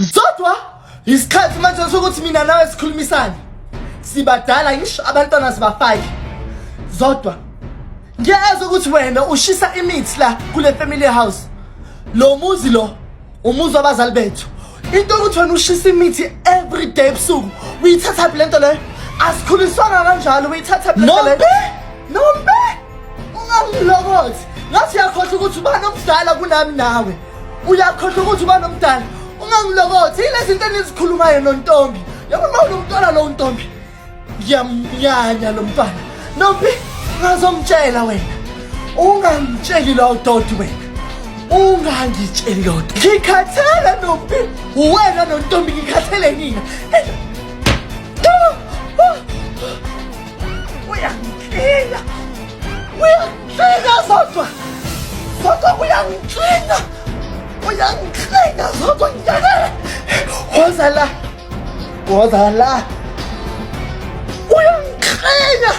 Zodwa isikhathi manje sokuthi mina nawe sikhulumisane. Sibadala ngisho abantwana sibafake. Zodwa ngiyazwa ukuthi wena ushisa imithi la kule family house. Lo muzi lo umuzi wabazali bethu. Into ukuthi wena ushisa imithi every day ebusuku. Uyithatha lento le. Asikhuliswana kanjalo uyithatha lento le. Nombe. Ungamlokothi. Ngathi yakhohle ukuthi uba nomdala kunami nawe. Uyakhohle ukuthi uba nomdala. Ungangilokothi ilezi zinto enizikhulumayo nontombi. Yabona unomntwana lo ntombi. Ngiyamnyanya lo mntwana. Nombi ngazomtshela wena. Ungangitsheli lo doti wena. Ungangitsheli lo doti. Ngikhathele nombi. Wena nontombi ngikhathele nina. Uyangitshela. Uyangitshela Zodwa. Zodwa uyangitshela. Uyangitshela Zodwa ngiyakela. Woza la. Uyangitshela.